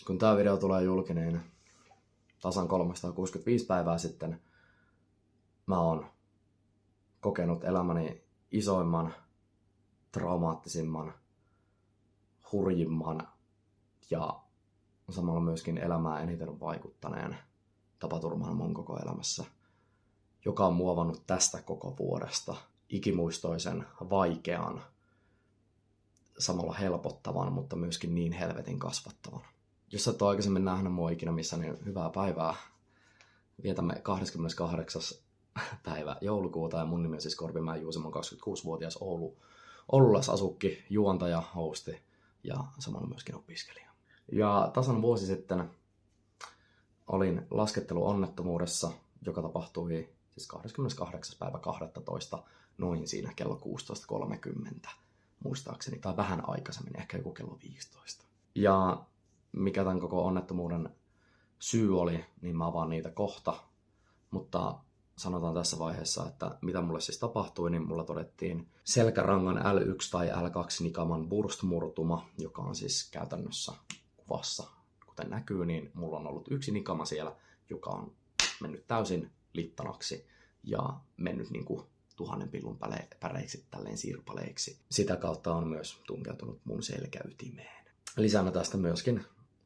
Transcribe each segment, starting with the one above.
Kun tää video tulee julki, niin tasan 365 päivää sitten mä oon kokenut elämäni isoimman, traumaattisimman, hurjimman ja samalla myöskin elämää eniten vaikuttaneen tapaturman mun koko elämässä, joka on muovannut tästä koko vuodesta ikimuistoisen, vaikean, samalla helpottavan, mutta myöskin niin helvetin kasvattavan. Jos et ole aikaisemmin nähnyt mua ikinä missä, niin hyvää päivää. Vietämme 28. päivä joulukuuta ja mun nimi on siis Korpimäen Juuso, mä oon 26-vuotias oululaisasukki, juontaja, hosti ja samalla myöskin opiskelija. Ja tasan vuosi sitten olin lasketteluonnettomuudessa, joka tapahtui siis 28. päivä 12. noin siinä kello 16.30 muistaakseni, tai vähän aikaisemmin, ehkä joku kello 15. Ja mikä tämän koko onnettomuuden syy oli, niin mä avaan niitä kohta, mutta sanotaan tässä vaiheessa, että mitä mulle siis tapahtui, niin mulla todettiin selkärangan L1 tai L2 nikaman burst-murtuma, joka on siis käytännössä kuvassa, kuten näkyy, niin mulla on ollut yksi nikama siellä, joka on mennyt täysin littanaksi ja mennyt niin kuin 1000 pillun päreiksi, tälleen sirpaleiksi. Sitä kautta on myös tunkeutunut mun selkäytimeen. Lisänä tästä myöskin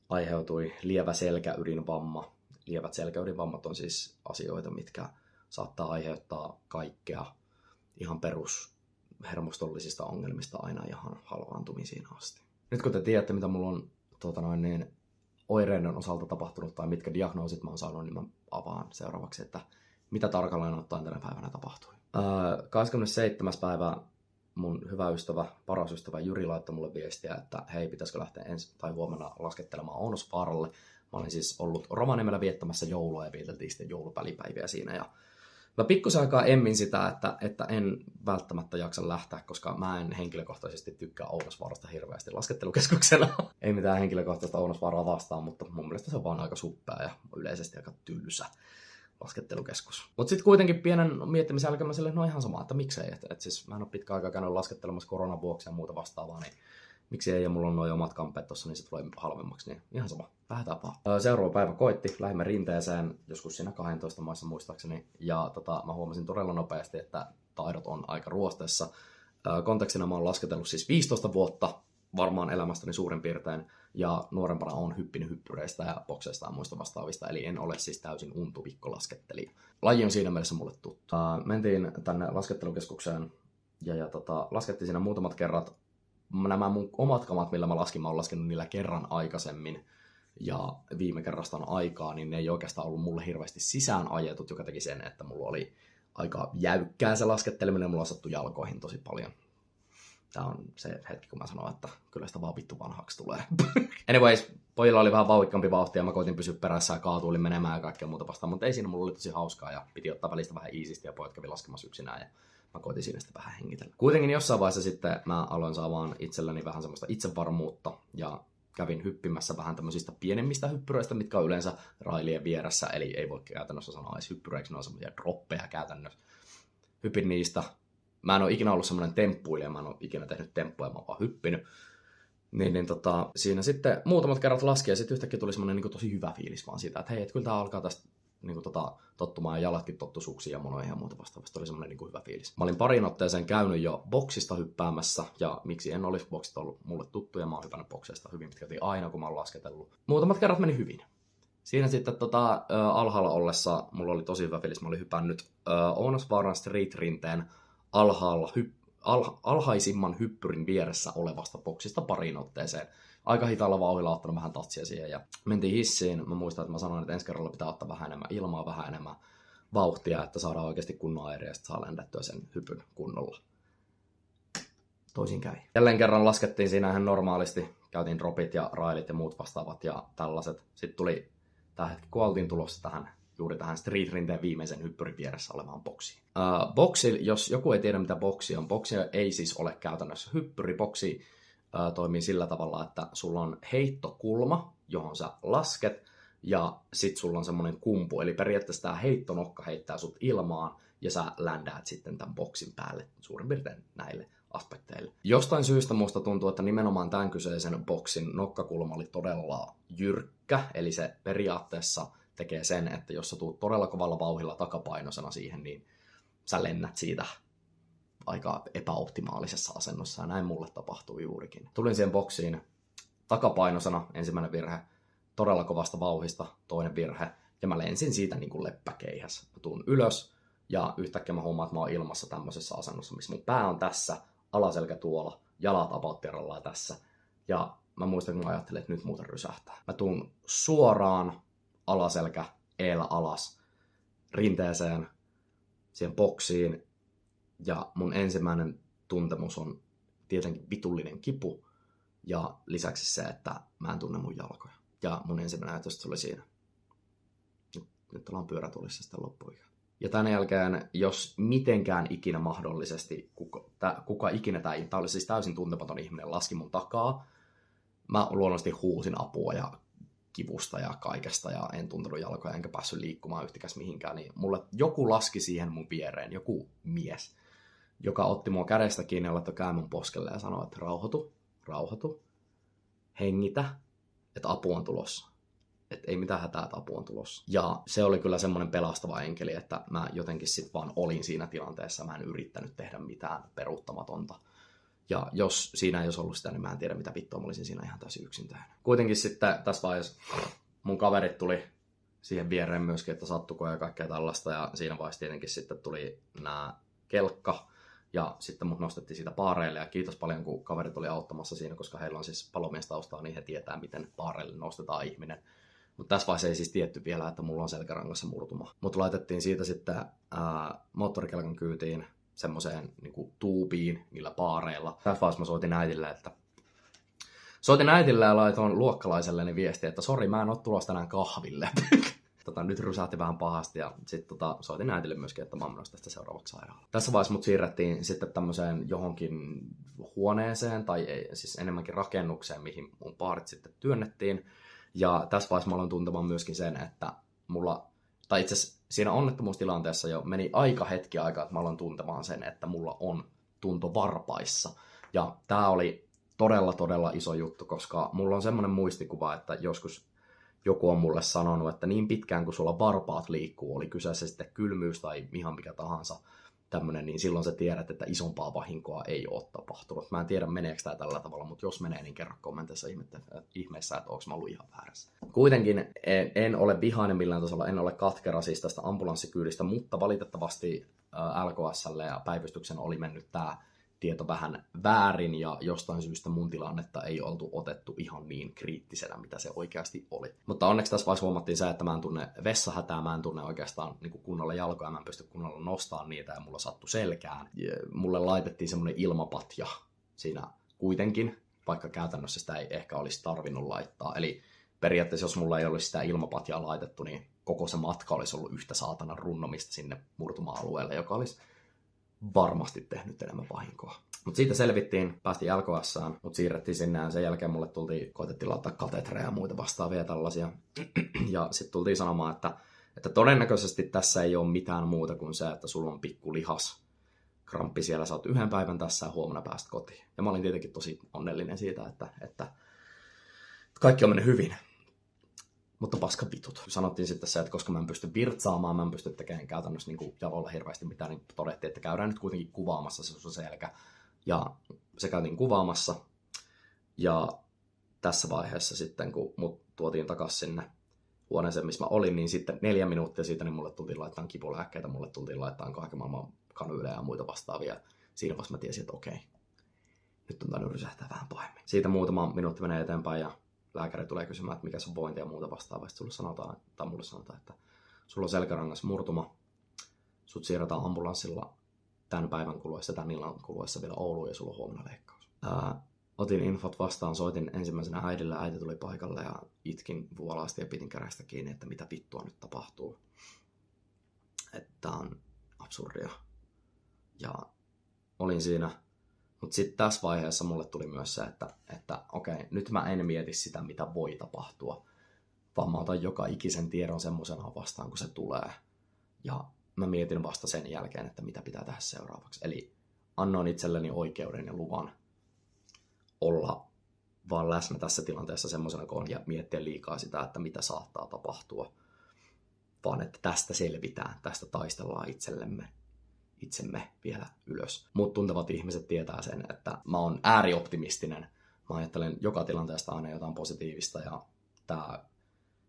aiheutui lievä selkäydinvamma. Lievät selkäydinvammat on siis asioita, mitkä saattaa aiheuttaa kaikkea ihan perushermostollisista ongelmista aina ihan halvaantumisiin asti. Nyt kun te tiedätte, mitä mulla on oireiden osalta tapahtunut tai mitkä diagnoosit mä oon saanut, niin mä avaan seuraavaksi, että mitä tarkalleen ottaen tänä päivänä tapahtui. 27. päivä mun hyvä ystävä, paras ystävä Jyri laittoi mulle viestiä, että hei, pitäisikö lähteä ensi tai huomenna laskettelemaan Ounasvaaralle. Mä olin siis ollut Rovaniemellä viettämässä joulua ja vieteltiin sitten joulupälipäiviä siinä. Ja mä pikkusen aikaa emmin sitä, että en välttämättä jaksa lähteä, koska mä en henkilökohtaisesti tykkää Ounasvaarasta hirveästi laskettelukeskuksena. Ei mitään henkilökohtaista Ounasvaaraa vastaan, mutta mun mielestä se on vaan aika suppea ja yleisesti aika tylsä laskettelukeskus. Mutta sitten kuitenkin pienen miettimisen jälkeen mä silleen, no ihan sama, että miksei. Et siis mä en ole pitkä aikaa käynyt laskettelemassa koronan vuoksi ja muuta vastaavaa, niin miksi ei, ja mulla on noin omat kampeet tossa, niin se tulee halvemmaksi, niin ihan sama. Lähdetään vaan. Seuraava päivä koitti, lähdimme rinteeseen joskus siinä 12 maissa muistaakseni, ja mä huomasin todella nopeasti, että taidot on aika ruosteessa. Kontekstina mä oon lasketellut siis 15 vuotta, varmaan elämästäni suurin piirtein, ja nuorempana on hyppinyt hyppyreistä ja bokseista ja muista vastaavista, eli en ole siis täysin untuvikkolaskettelija. Laji on siinä mielessä mulle tuttu. Mentiin tänne laskettelukeskukseen, ja laskettiin siinä muutamat kerrat. Nämä mun omat kamat, millä mä oon laskenut niillä kerran aikaisemmin, ja viime kerrasta on aikaa, niin ne ei oikeastaan ollut mulle hirveästi sisään ajetut, joka teki sen, että mulla oli aika jäykkää se lasketteleminen, ja mulla on sattu jalkoihin tosi paljon. Tää on se hetki, kun mä sanoin, että kyllä sitä vaan vittu vanhaksi tulee. Anyways, pojilla oli vähän vauhikkaampi vauhti ja mä koitin pysyä perässä ja kaatuilin menemään ja kaikkea muuta vastaan. Mutta ei siinä, mulla oli tosi hauskaa ja piti ottaa välistä vähän iisisti ja pojat kävi laskemassa yksinään ja mä koitin siinä sitten vähän hengitellä. Kuitenkin jossain vaiheessa sitten mä aloin saamaan itselleni vähän semmoista itsevarmuutta ja kävin hyppimässä vähän tämmöisistä pienemmistä hyppyreistä, mitkä on yleensä railien vieressä. Eli ei voi käytännössä sanoa edes hyppyreiksi, ne on semmoisia droppeja käytännössä. Hypin niistä. Mä en ole ikinä ollut semmoinen temppuilija, mä en ole ikinä tehnyt temppuja, mä oon vaan hyppinyt. Siinä sitten muutamat kerrat laski ja sitten yhtäkkiä tuli semmoinen niin tosi hyvä fiilis vaan siitä, että hei, et kyllä tää alkaa tästä niin tottumaan ja jalatkin tottu suksiin ja monoihin ja muuta vastaavasti. Oli semmoinen niin hyvä fiilis. Mä olin parin otteeseen käynyt jo boksista hyppäämässä ja miksi en olisi, boksit ollut mulle tuttuja, mä oon hypännyt bokseista hyvin pitkälti aina, kun mä oon lasketellut. Muutamat kerrat meni hyvin. Siinä sitten alhaalla ollessa mulla oli tosi hyvä fiilis, mä olin hypännyt Ounasvaaran street-rinteen alhaisimman hyppyrin vieressä olevasta boksista pariin otteeseen. Aika hitaalla vauhdilla ottanut vähän tatsia siihen ja mentiin hissiin. Mä muistan, että mä sanoin, että ensi kerralla pitää ottaa vähän enemmän ilmaa, vähän enemmän vauhtia, että saadaan oikeasti kunnon airi ja sitten saa lendättyä sen hypyn kunnolla. Toisin kävi. Jälleen kerran laskettiin siinä ihan normaalisti. Käytiin dropit ja railit ja muut vastaavat ja tällaiset. Sitten tuli tämä hetki, kun oltiin tulossa juuri tähän street-rinteen viimeisen hyppyrin vieressä olevaan boksiin. Boksi, jos joku ei tiedä mitä boksi on, boksi ei siis ole käytännössä hyppyri. Boksi toimii sillä tavalla, että sulla on heittokulma, johon sä lasket, ja sit sulla on semmoinen kumpu, eli periaatteessa tää heittonokka heittää sut ilmaan, ja sä ländäät sitten tämän boksin päälle suurin piirtein näille aspekteille. Jostain syystä musta tuntuu, että nimenomaan tämän kyseisen boksin nokkakulma oli todella jyrkkä, eli se periaatteessa tekee sen, että jos sä tuut todella kovalla vauhdilla takapainoisena siihen, niin sä lennät siitä aika epäoptimaalisessa asennossa, ja näin mulle tapahtui juurikin. Tulin siihen boksiin takapainoisena, ensimmäinen virhe, todella kovasta vauhista, toinen virhe, ja mä lensin siitä niin kuin leppäkeihäs. Mä tuun ylös, ja yhtäkkiä mä huomaan, että mä oon ilmassa tämmöisessä asennossa, missä mun pää on tässä, alaselkä tuolla, jalat about tässä, ja mä muistan, kun mä ajattelin, että nyt muuten rysähtää. Mä tuun suoraan alaselkä eellä alas rinteeseen, siihen boksiin, ja mun ensimmäinen tuntemus on tietenkin vitullinen kipu, ja lisäksi se, että mä en tunne mun jalkoja. Ja mun ensimmäinen ajatus oli siinä. Nyt ollaan pyörätuolissa sitten loppuikä. Ja tämän jälkeen, jos mitenkään ikinä mahdollisesti, kuka ikinä tämä oli siis täysin tuntematon ihminen, laski mun takaa, mä luonnollisesti huusin apua ja kivusta ja kaikesta, ja en tuntenut jalkoja, enkä päässyt liikkumaan yhtikäs mihinkään, niin mulle joku laski siihen mun viereen, joku mies, joka otti mua kädestä kiinni ja laittoi käyn mun poskelle ja sanoi, että rauhoitu, hengitä, että apu on tulossa. Että ei mitään hätää, että apu on tulossa. Ja se oli kyllä semmoinen pelastava enkeli, että mä jotenkin sit vaan olin siinä tilanteessa, mä en yrittänyt tehdä mitään peruuttamatonta. Ja jos siinä ei olisi ollut sitä, niin mä en tiedä mitä vittua, mä olisin siinä ihan täysin yksin tehnyt. Kuitenkin sitten tässä vaiheessa mun kaverit tuli siihen viereen myöskin, että sattuko ja kaikkea tällaista. Ja siinä vaiheessa tietenkin sitten tuli nämä kelkka. Ja sitten mut nostettiin siitä baareille. Ja kiitos paljon, kun kaverit oli auttamassa siinä, koska heillä on siis palomiestaustaa, niin he tietää, miten baareille nostetaan ihminen. Mutta tässä vaiheessa ei siis tietty vielä, että mulla on selkärangassa murtuma. Mut laitettiin siitä sitten moottorikelkan kyytiin semmoiseen niin tuubiin niillä baareilla. Tässä vaiheessa mä soitin äitille ja laitoin luokkalaiselleni viestiä, että sori, mä en oo tulossa tänään kahville. Nyt rysähti vähän pahasti ja sitten soitin äitille myöskin, että mä oon menossa tästä seuraavaksi sairaalaan. Tässä vaiheessa mut siirrettiin sitten tämmöiseen johonkin huoneeseen tai siis enemmänkin rakennukseen, mihin mun baarit sitten työnnettiin. Ja tässä vaiheessa mä aloin tuntemaan myöskin sen, että tai itse asiassa siinä onnettomuustilanteessa jo meni hetki aikaa, että mä aloin tuntemaan sen, että mulla on tunto varpaissa. Ja tää oli todella iso juttu, koska mulla on semmoinen muistikuva, että joskus joku on mulle sanonut, että niin pitkään kun sulla varpaat liikkuu, oli kyseessä sitten kylmyys tai ihan mikä tahansa tämmönen, niin silloin sä tiedät, että isompaa vahinkoa ei ole tapahtunut. Mä en tiedä, meneekö tää tällä tavalla, mutta jos menee, niin kerro kommenteissa ihmeessä, että onko mä ollut ihan väärässä. Kuitenkin en ole vihainen millään tasolla, en ole katkera siis tästä ambulanssikyydistä, mutta valitettavasti LKS:lle ja päivystyksen oli mennyt tää tieto vähän väärin ja jostain syystä mun tilannetta ei oltu otettu ihan niin kriittisenä, mitä se oikeasti oli. Mutta onneksi tässä vaiheessa huomattiin se, että mä en tunne vessahätää, mä en tunne oikeastaan niin kuin kunnolla jalkoja, mä en pysty kunnolla nostamaan niitä ja mulla sattui selkään. Ja mulle laitettiin semmoinen ilmapatja siinä kuitenkin, vaikka käytännössä sitä ei ehkä olisi tarvinnut laittaa. Eli periaatteessa jos mulla ei olisi sitä ilmapatjaa laitettu, niin koko se matka olisi ollut yhtä saatanan runnomista sinne murtuma-alueelle, joka olisi varmasti tehnyt enemmän vahinkoa. Mutta siitä selvittiin, päästiin LKS:ään, mutta siirrettiin sinne ja sen jälkeen mulle koitettiin laittaa katetreja ja muita vastaavia tällaisia. Ja sitten tultiin sanomaan, että todennäköisesti tässä ei ole mitään muuta kuin se, että sulla on pikku lihaskramppi siellä, sä oot 1 päivän tässä ja huomenna pääst kotiin. Ja mä olin tietenkin tosi onnellinen siitä, että kaikki on mennyt hyvin. Mutta paska vitut. Sanottiin sitten se, että koska mä en pysty virtsaamaan, mä en pysty tekemään käytännössä niin jaloilla hirveästi mitään, niin todettiin, että käydään nyt kuitenkin kuvaamassa se sun selkä. Ja se käytiin kuvaamassa. Ja tässä vaiheessa sitten, kun mut tuotiin takaisin sinne huoneeseen, missä mä olin, niin sitten 4 minuuttia siitä, niin mulle tultiin laittaa kipulääkkeitä, mulle tultiin laittaa kaiken maailman kanyyleja ja muita vastaavia. Siinä vaiheessa mä tiesin, että okei, nyt on tainnut rysähtää vähän pahemmin. Siitä muutama minuutti menee eteenpäin ja lääkäri tulee kysymään, että mikä se on vointi ja muuta vastaavaa. Sitten mulle sanotaan, että sulla on selkärangas murtuma. Sut siirretään ambulanssilla tämän päivän kuluessa, tämän illan kuluessa vielä Ouluun ja sulla on huomenna leikkaus. Otin infot vastaan, soitin ensimmäisenä äidille. Äiti tuli paikalle ja itkin vuolaasti ja pidin kärästä kiinni, että mitä vittua nyt tapahtuu. Että on absurdia. Ja olin siinä. Mutta sitten tässä vaiheessa mulle tuli myös se, että okei, nyt mä en mieti sitä, mitä voi tapahtua, vaan mä otan joka ikisen tiedon semmoisena vastaan, kun se tulee. Ja mä mietin vasta sen jälkeen, että mitä pitää tehdä seuraavaksi. Eli annoin itselleni oikeuden ja luvan olla vaan läsnä tässä tilanteessa semmoisena koon ja miettiä liikaa sitä, että mitä saattaa tapahtua, vaan että tästä selvitään, tästä taistellaan itsemme vielä ylös. Mut tuntevat ihmiset tietää sen, että mä oon äärioptimistinen. Mä ajattelen joka tilanteesta aina jotain positiivista ja tää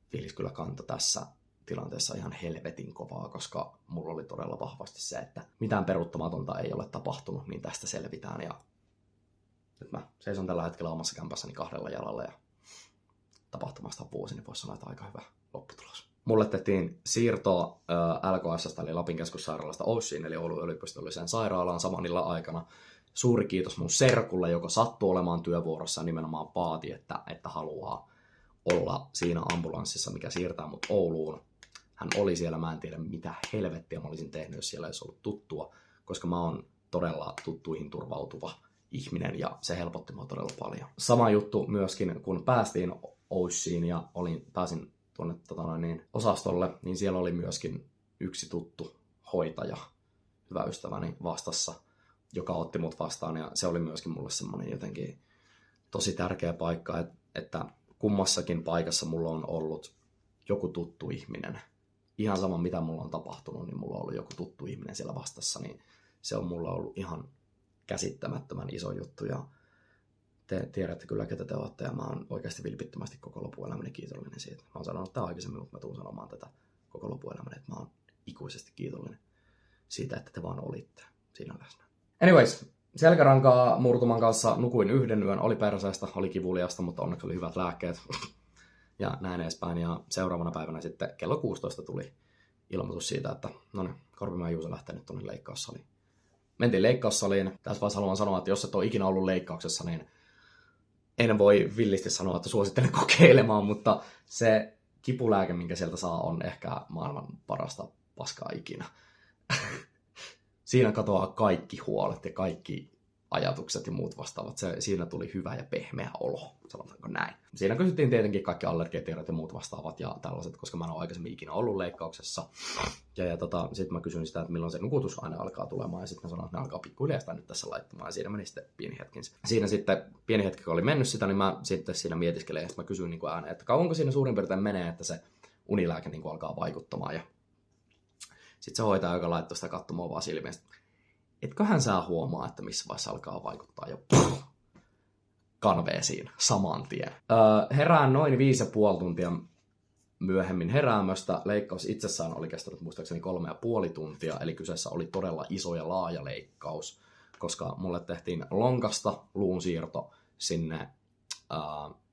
fiilis kyllä kantoi tässä tilanteessa ihan helvetin kovaa, koska mulla oli todella vahvasti se, että mitään peruuttamatonta ei ole tapahtunut, niin tästä selvitään. Ja nyt mä seison tällä hetkellä omassa kämpässäni 2 jalalla ja tapahtumasta vuosi, niin voisi sanoa, että aika hyvä lopputulos. Mulle tehtiin siirtoa LKS:stä eli Lapin keskussairaalasta OYSiin eli Oulun yliopistolliseen sairaalaan saman illan aikana. Suuri kiitos mun serkulle, joka sattui olemaan työvuorossa ja nimenomaan vaati, että haluaa olla siinä ambulanssissa, mikä siirtää mut Ouluun. Hän oli siellä, mä en tiedä mitä helvettiä mä olisin tehnyt, jos siellä ei olisi ollut tuttua, koska mä oon todella tuttuihin turvautuva ihminen ja se helpotti mua todella paljon. Sama juttu myöskin, kun päästiin OYSiin ja pääsin tuonne osastolle, niin siellä oli myöskin yksi tuttu hoitaja, hyvä ystäväni vastassa, joka otti mut vastaan ja se oli myöskin mulle semmoinen jotenkin tosi tärkeä paikka, että kummassakin paikassa mulla on ollut joku tuttu ihminen. Ihan sama mitä mulla on tapahtunut, niin mulla on ollut joku tuttu ihminen siellä vastassa, niin se on mulla ollut ihan käsittämättömän iso juttu ja te tiedätte kyllä, ketä te olette ja mä oon oikeasti vilpittömästi koko lopuelämäni kiitollinen siitä. Mä oon sanonut tämän aikaisemmin, mutta mä tuun sanomaan tätä koko lopuelämäni, että mä oon ikuisesti kiitollinen siitä, että te vaan olitte siinä läsnä. Anyways, selkärankaa murtuman kanssa nukuin 1 yön, oli perseestä, oli kivuliasta, mutta onneksi oli hyvät lääkkeet ja näin edespäin. Ja seuraavana päivänä sitten kello 16 tuli ilmoitus siitä, että no niin, Korpimäen Juuso lähtee nyt tuonne leikkaussaliin. Mentiin leikkaussaliin. Tässä vaiheessa haluan sanoa, että jos et ole ikinä ollut leikkauksessa, niin en voi villisti sanoa, että suosittelen kokeilemaan, mutta se kipulääke, minkä sieltä saa, on ehkä maailman parasta paskaa ikinä. Siinä katoaa kaikki huolet ja kaikki ajatukset ja muut vastaavat. Siinä tuli hyvä ja pehmeä olo, sanotaanko näin. Siinä kysyttiin tietenkin kaikki allergiatiedot ja muut vastaavat ja tällaiset, koska mä en ole aikaisemmin ikinä ollut leikkauksessa. Sitten mä kysyin sitä, että milloin se nukutusaine alkaa tulemaan ja sitten mä sanoin, että ne alkaa pikkuhiljaa sitä nyt tässä laittamaan ja siinä meni sitten pieni hetki. Siinä sitten pieni hetki, kun oli mennyt sitä, niin mä sitten siinä mietiskelin ja sitten mä kysyin niin kuin ääneen, että kauanko siinä suurin piirtein menee, että se unilääke niin kuin alkaa vaikuttamaan. Ja sitten se hoitaja, joka laittoi sitä katsomaan vaan silmiä, etköhän sä huomaa, että missä vaiheessa alkaa vaikuttaa jo kanveesiin saman tien. Herään noin 5,5 tuntia myöhemmin heräämöstä. Leikkaus itsessään oli kestänyt muistaakseni 3,5 tuntia, eli kyseessä oli todella iso ja laaja leikkaus, koska mulle tehtiin lonkasta luun siirto sinne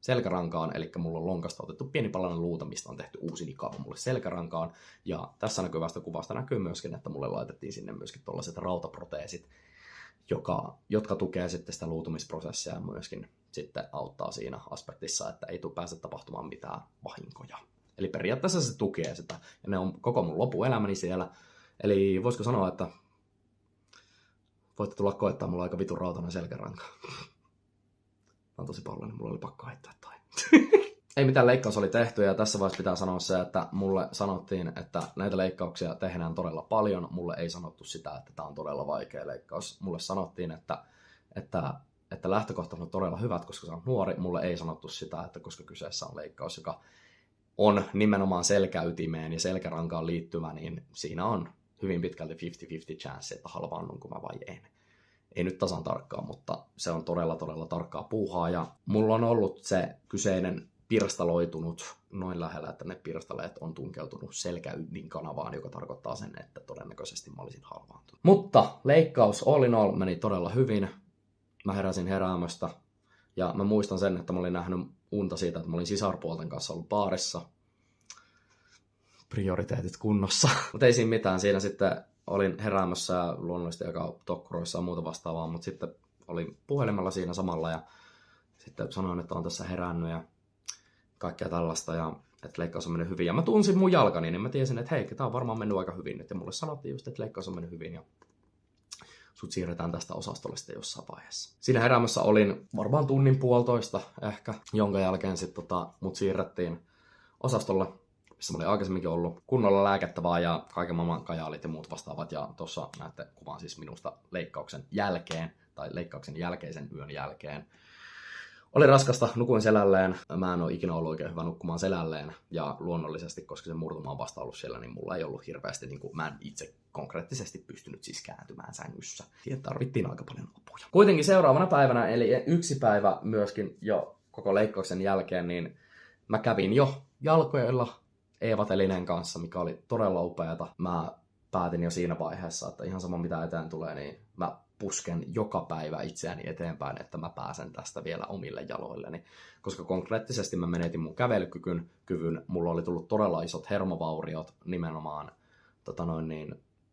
selkärankaan, eli mulla on lonkasta otettu pieni palanen luuta, mistä on tehty uusi nikava mulle selkärankaan, ja tässä näkyvästä kuvasta näkyy myöskin, että mulle laitettiin sinne myöskin tuollaiset rautaproteesit, jotka tukee sitten sitä luutumisprosessia ja myöskin sitten auttaa siinä aspektissa, että ei pääse tapahtumaan mitään vahinkoja. Eli periaatteessa se tukee sitä, ja ne on koko mun lopuelämäni siellä, eli voisiko sanoa, että voitte tulla koettaa, mulla on aika vitun rautainen selkäranka. Mä oon tosi paljon, niin mulla oli pakko heittää toi. Ei mitään, leikkaus oli tehty ja tässä vaiheessa pitää sanoa se, että mulle sanottiin, että näitä leikkauksia tehdään todella paljon. Mulle ei sanottu sitä, että tää on todella vaikea leikkaus. Mulle sanottiin, että lähtökohtat on todella hyvät, koska sä oot nuori. Mulle ei sanottu sitä, että koska kyseessä on leikkaus, joka on nimenomaan selkäytimeen ja selkärankaan liittyvä, niin siinä on hyvin pitkälti 50-50 chance, että halvaannunko mä vai en. Ei nyt tasan tarkkaan, mutta se on todella, todella tarkkaa puuhaa. Ja mulla on ollut se kyseinen pirstaloitunut noin lähellä, että ne pirstaleet on tunkeutunut selkäydinkanavaan, joka tarkoittaa sen, että todennäköisesti mä olisin halvaantunut. Mutta leikkaus all in all meni todella hyvin. Mä heräsin heräämöstä ja mä muistan sen, että mä olin nähnyt unta siitä, että mä olin sisarpuolten kanssa ollut baarissa. Prioriteetit kunnossa. Mutta ei siinä mitään. Siinä sitten olin heräämässä ja luonnollisesti aika tokkuroissa ja muuta vastaavaa, mutta sitten olin puhelimella siinä samalla ja sitten sanoin, että on tässä herännyt ja kaikkea tällaista ja että leikkaus on mennyt hyvin. Ja mä tunsin mun jalkani, niin mä tiesin, että hei, tää on varmaan mennyt aika hyvin nyt. Ja mulle sanottiin just, että leikkaus on mennyt hyvin ja sut siirretään tästä osastolle sitten jossain vaiheessa. Siinä heräämässä olin varmaan 1.5 tuntia ehkä, jonka jälkeen sitten mut siirrettiin osastolle missä mä olin aikaisemminkin ollut, kunnolla lääkettä vaan ja kaiken maailman kajaalit ja muut vastaavat. Ja tuossa näette kuvan siis minusta leikkauksen jälkeen, tai leikkauksen jälkeisen yön jälkeen. Oli raskasta, nukuin selälleen. Mä en ole ikinä ollut oikein hyvä nukkumaan selälleen. Ja luonnollisesti, koska se murtuma on vasta ollut siellä, niin mulla ei ollut hirveästi, niin kuin, mä en itse konkreettisesti pystynyt siis kääntymään sängyssä. Siihen tarvittiin aika paljon apuja. Kuitenkin seuraavana päivänä, eli yksi päivä myöskin jo koko leikkauksen jälkeen, niin mä kävin jo jalkoilla Eeva Telinen kanssa, mikä oli todella upeata. Mä päätin jo siinä vaiheessa, että ihan sama mitä eteen tulee, niin mä pusken joka päivä itseäni eteenpäin, että mä pääsen tästä vielä omille jaloilleni. Koska konkreettisesti mä menetin mun kävelykyvyn, mulla oli tullut todella isot hermovauriot nimenomaan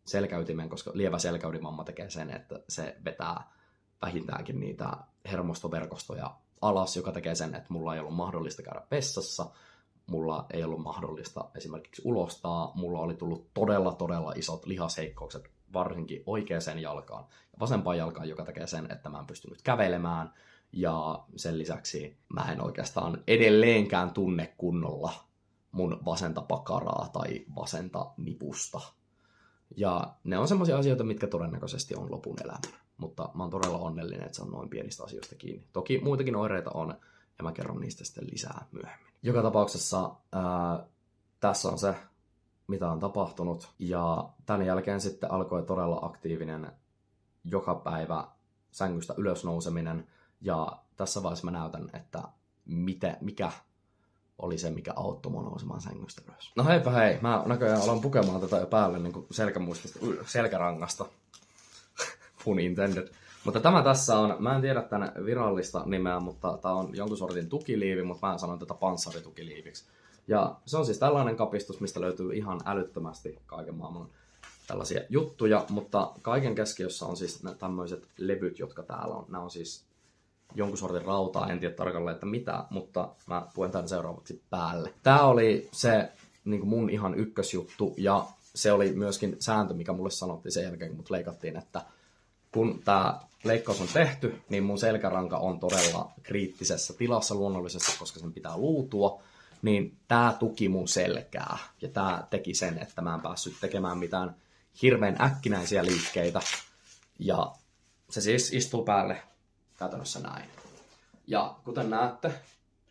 selkäytimen, koska lievä selkäydinvamma tekee sen, että se vetää vähintäänkin niitä hermostoverkostoja alas, joka tekee sen, että mulla ei ollut mahdollista käydä vessassa, mulla ei ollut mahdollista esimerkiksi ulostaa, mulla oli tullut todella isot lihasheikkoukset, varsinkin oikeaan jalkaan ja vasempaan jalkaan, joka tekee sen, että mä en pystynyt kävelemään, ja sen lisäksi mä en oikeastaan edelleenkään tunne kunnolla mun vasenta pakaraa tai vasenta nipusta. Ja ne on semmoisia asioita, mitkä todennäköisesti on lopun elämän. Mutta mä oon todella onnellinen, että se on noin pienistä asioista kiinni. Toki muitakin oireita on, ja mä kerron niistä sitten lisää myöhemmin. Joka tapauksessa tässä on se, mitä on tapahtunut. Ja tämän jälkeen sitten alkoi todella aktiivinen joka päivä sängystä ylös nouseminen. Ja tässä vaiheessa mä näytän, että mikä oli se, mikä auttoi mua nousemaan sängystä ylös. No heipä hei, mä näköjään alan pukemaan tätä jo päälle niin kuin selkärangasta. Pun intended. Mutta tämä tässä on, mä en tiedä tämän virallista nimeä, mutta tämä on jonkun sortin tukiliivi, mutta mä sanon tätä panssaritukiliiviksi. Ja se on siis tällainen kapistus, mistä löytyy ihan älyttömästi kaiken maailman tällaisia juttuja, mutta kaiken keskiössä on siis tämmöiset levyt, jotka täällä on. Nämä on siis jonkun sortin rautaa, en tiedä tarkalleen, että mitä, mutta mä puen tämän seuraavaksi päälle. Tää oli se niin kuin mun ihan ykkösjuttu, ja se oli myöskin sääntö, mikä mulle sanottiin sen jälkeen, kun mut leikattiin, että kun tää leikkaus on tehty, niin mun selkäranka on todella kriittisessä tilassa luonnollisesti, koska sen pitää luutua, niin tää tuki mun selkää, ja tää teki sen, että mä en päässyt tekemään mitään hirveän äkkinäisiä liikkeitä, ja se siis istuu päälle käytännössä näin. Ja kuten näette,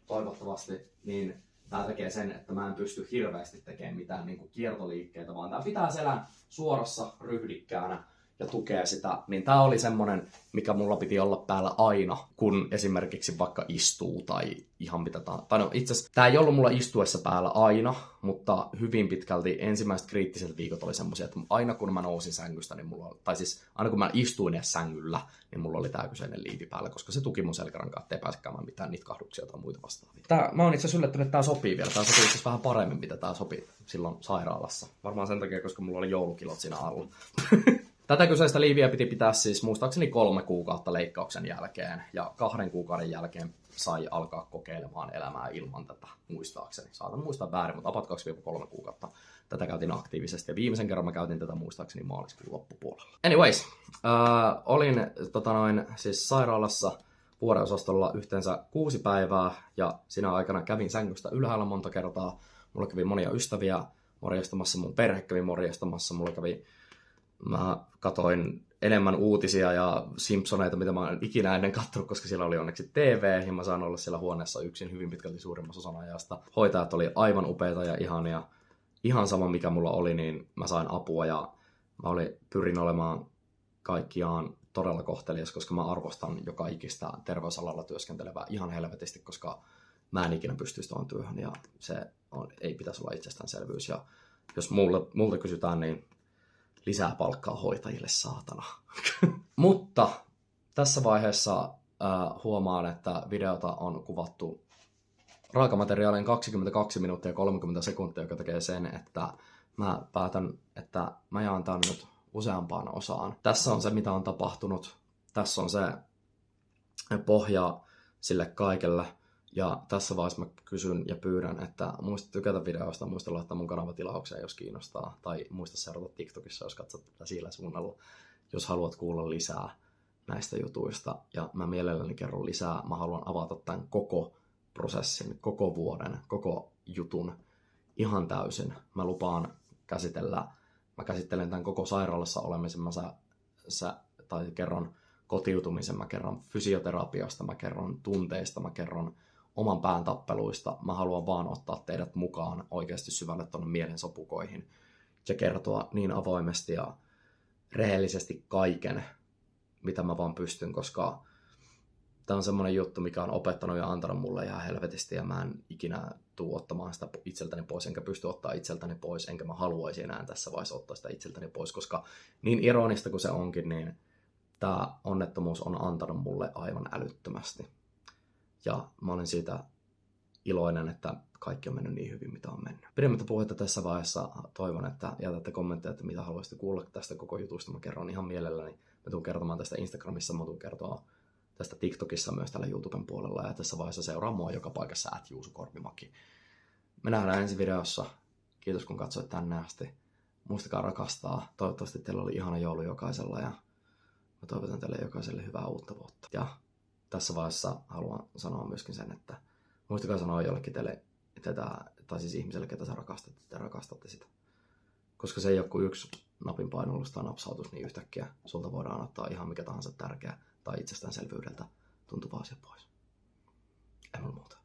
toivottavasti, niin tää tekee sen, että mä en pysty hirveästi tekemään mitään niin kuin kiertoliikkeitä, vaan tää pitää selän suorassa ryhdikkäänä ja tukee sitä. Niin tää oli semmonen, mikä mulla piti olla päällä aina, kun esimerkiksi vaikka istuu tai ihan mitä tai no itse asiassa tää ei ollut mulla istuessa päällä aina, mutta hyvin pitkälti ensimmäiset kriittiset viikot oli semmosia, että aina kun mä nousin sängystä, niin mulla, tai siis aina kun mä istuin edes sängyllä, niin mulla oli tää kyseinen liivi päällä, koska se tuki mun selkärankaa, ettei pääse käymään mitään nitkahduksia tai muita vastaavia. Mä oon itse asiassa yllättynyt, että tää sopii vielä. Tää sopii itse asiassa vähän paremmin, mitä tää sopi silloin sairaalassa. Varmaan sen takia, koska mulla oli joulukilot siinä alla. Tätä kyseistä liiviä piti pitää siis muistaakseni 3 kuukautta leikkauksen jälkeen, ja 2 kuukauden jälkeen sai alkaa kokeilemaan elämää ilman tätä muistaakseni. Saatan muistaa väärin, mutta about 2-3 kuukautta tätä käytin aktiivisesti, ja viimeisen kerran mä käytin tätä muistaakseni maaliskuun loppupuolella. Anyways, olin siis sairaalassa vuodeosastolla yhteensä 6 päivää, ja siinä aikana kävin sängystä ylhäällä monta kertaa. Mulla kävi monia ystäviä morjastamassa, mun perhe kävi morjastamassa, mä katoin enemmän uutisia ja Simpsoneita, mitä mä en ikinä ennen katsonut, koska siellä oli onneksi TV, ja mä saan olla siellä huoneessa yksin hyvin pitkälti suurimmassa osan ajasta. Hoitajat oli aivan upeita ja ihania. Ihan sama mikä mulla oli, niin mä sain apua, ja mä pyrin olemaan kaikkiaan todella kohtelias, koska mä arvostan joka ikistä terveysalalla työskentelevää ihan helvetisti, koska mä en ikinä pystyisi tuohon työhön, ja ei pitäisi olla itsestäänselvyys. Ja jos multa kysytään, niin lisää palkkaa hoitajille, saatana. Mutta tässä vaiheessa huomaan, että videota on kuvattu raakamateriaalin 22 minuuttia ja 30 sekuntia, joka tekee sen, että mä päätän, että mä jaan tämän nyt useampaan osaan. Tässä on se, mitä on tapahtunut. Tässä on se pohja sille kaikelle. Ja tässä vaiheessa mä kysyn ja pyydän, että muista tykätä videosta, muista laittaa mun kanavatilaukseen, jos kiinnostaa. Tai muista seurata TikTokissa, jos katsot tätä sillä suunnalla, jos haluat kuulla lisää näistä jutuista. Ja mä mielelläni kerron lisää. Mä haluan avata tämän koko prosessin, koko vuoden, koko jutun. ihan täysin. Mä lupaan mä käsittelen tämän koko sairaalassa olemisen, tai kerron kotiutumisen, mä kerron fysioterapiasta, mä kerron tunteista, mä kerron oman pään tappeluista. Mä haluan vaan ottaa teidät mukaan oikeasti syvälle tuonne mielen sopukoihin ja kertoa niin avoimesti ja rehellisesti kaiken, mitä mä vaan pystyn, koska tämä on semmoinen juttu, mikä on opettanut ja antanut mulle ihan helvetisti, ja mä en ikinä tule ottamaan sitä itseltäni pois, enkä pysty ottaa itseltäni pois, enkä mä haluaisi enää tässä vaiheessa ottaa sitä itseltäni pois, koska niin ironista kuin se onkin, niin tämä onnettomuus on antanut mulle aivan älyttömästi. Ja mä olen siitä iloinen, että kaikki on mennyt niin hyvin, mitä on mennyt. Pidemmittä puhetta tässä vaiheessa toivon, että jätätte kommentteja, että mitä haluaisitte kuulla tästä koko jutusta. Mä kerron ihan mielelläni. Mä tuun kertomaan tästä Instagramissa, mä tuun kertoa tästä TikTokissa myös tällä YouTuben puolella. Ja tässä vaiheessa seuraa mua joka paikassa @JuusoKorpimaki. Me nähdään ensi videossa. Kiitos kun katsoit tänne asti. Muistakaa rakastaa. Toivottavasti teillä oli ihana joulu jokaisella ja mä toivotan teille jokaiselle hyvää uutta vuotta. Ja tässä vaiheessa haluan sanoa myöskin sen, että muistakaa sanoa jollekin tai siis ihmiselle, ketä sä rakastatte, että rakastatte sitä. Koska se ei ole kuin yksi napin painallus tai napsautus, niin yhtäkkiä sulta voidaan ottaa ihan mikä tahansa tärkeä tai itsestäänselvyydeltä tuntuva asia pois. Ei mulla muuta.